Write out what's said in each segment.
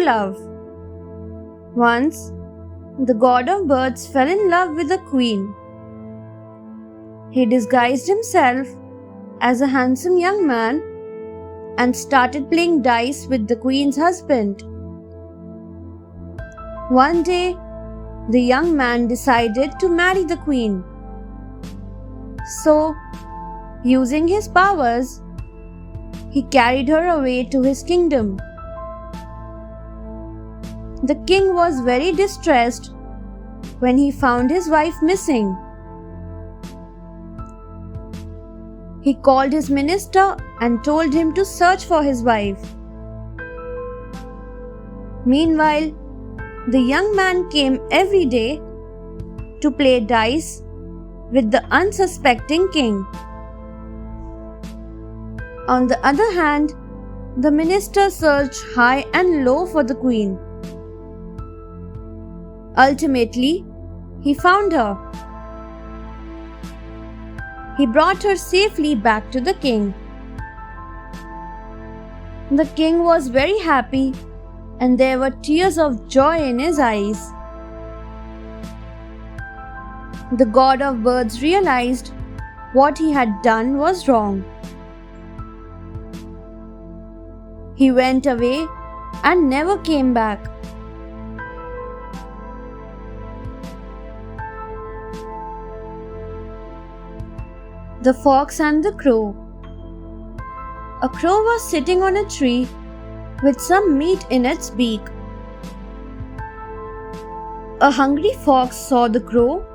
love. Once, the god of birds fell in love with a queen. He disguised himself as a handsome young man and started playing dice with the queen's husband. One day, the young man decided to marry the queen. So, using his powers, he carried her away to his kingdom. The king was very distressed when he found his wife missing. He called his minister and told him to search for his wife. Meanwhile, the young man came every day to play dice with the unsuspecting king. On the other hand, the minister searched high and low for the queen. Ultimately, he found her. He brought her safely back to the king. The king was very happy, and there were tears of joy in his eyes. The god of birds realized what he had done was wrong. He went away and never came back. The Fox and the Crow. A crow was sitting on a tree with some meat in its beak. A hungry fox saw the crow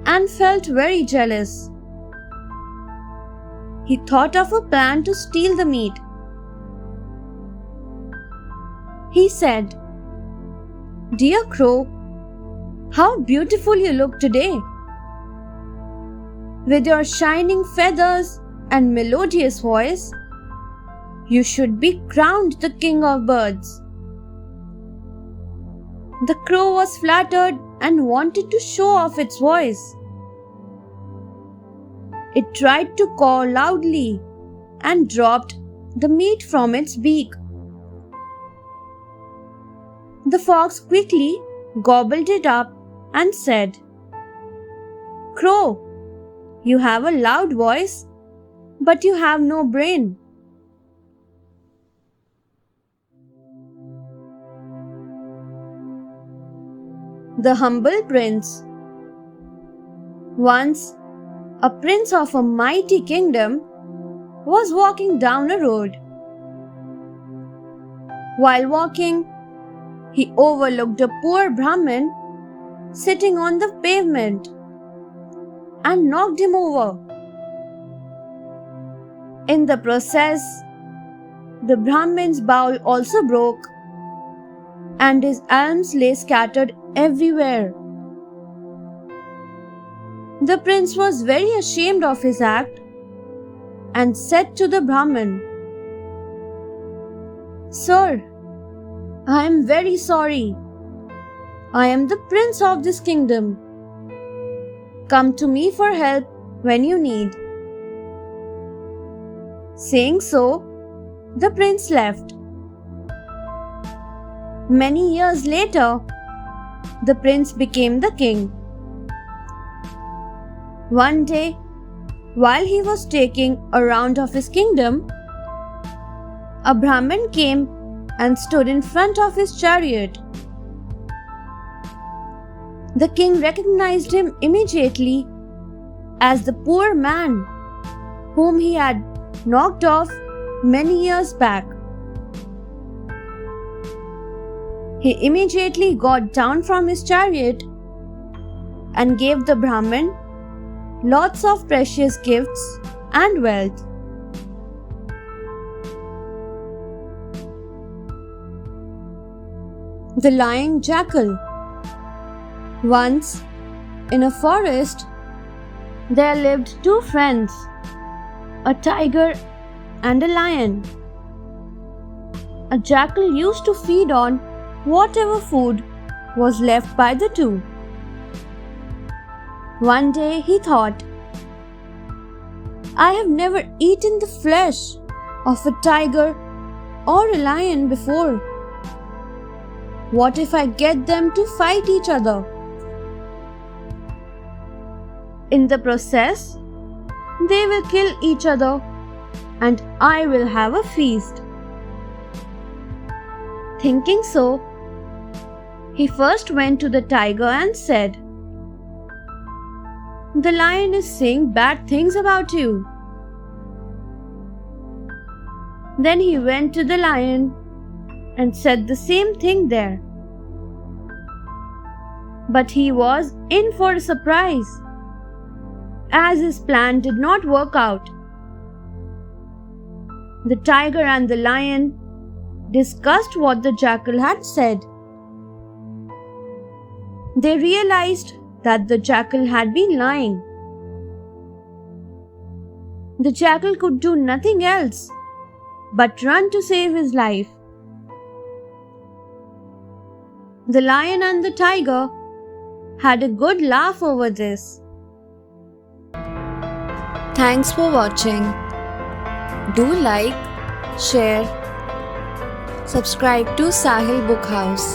and felt very jealous. He thought of a plan to steal the meat. He said, "Dear crow, how beautiful you look today. With your shining feathers and melodious voice, you should be crowned the king of birds." The crow was flattered and wanted to show off its voice. It tried to caw loudly and dropped the meat from its beak. The fox quickly gobbled it up and said, "Crow, you have a loud voice, but you have no brain." The Humble Prince. Once, a prince of a mighty kingdom was walking down a road. While walking, he overlooked a poor Brahmin sitting on the pavement and knocked him over. In the process, the Brahmin's bowl also broke, and his alms lay scattered everywhere. The prince was very ashamed of his act and said to the Brahmin, "Sir, I am very sorry. I am the prince of this kingdom. Come to me for help when you need." Saying so, the prince left. Many years later, the prince became the king. One day, while he was taking a round of his kingdom, a Brahmin came and stood in front of his chariot. The king recognized him immediately as the poor man whom he had knocked off many years back. He immediately got down from his chariot and gave the Brahmin lots of precious gifts and wealth. The Lying Jackal. Once, in a forest, there lived two friends, a tiger and a lion. A jackal used to feed on whatever food was left by the two. One day he thought, "I have never eaten the flesh of a tiger or a lion before. What if I get them to fight each other? In the process, they will kill each other and I will have a feast. Thinking so, he first went to the tiger and said, "The lion is saying bad things about you." Then he went to the lion and said the same thing there. But he was in for a surprise, as his plan did not work out. The tiger and the lion discussed what the jackal had said. They realized that the jackal had been lying. The jackal could do nothing else but run to save his life. The lion and the tiger had a good laugh over this. Thanks for watching. Do like, share, subscribe to Sahil Book House.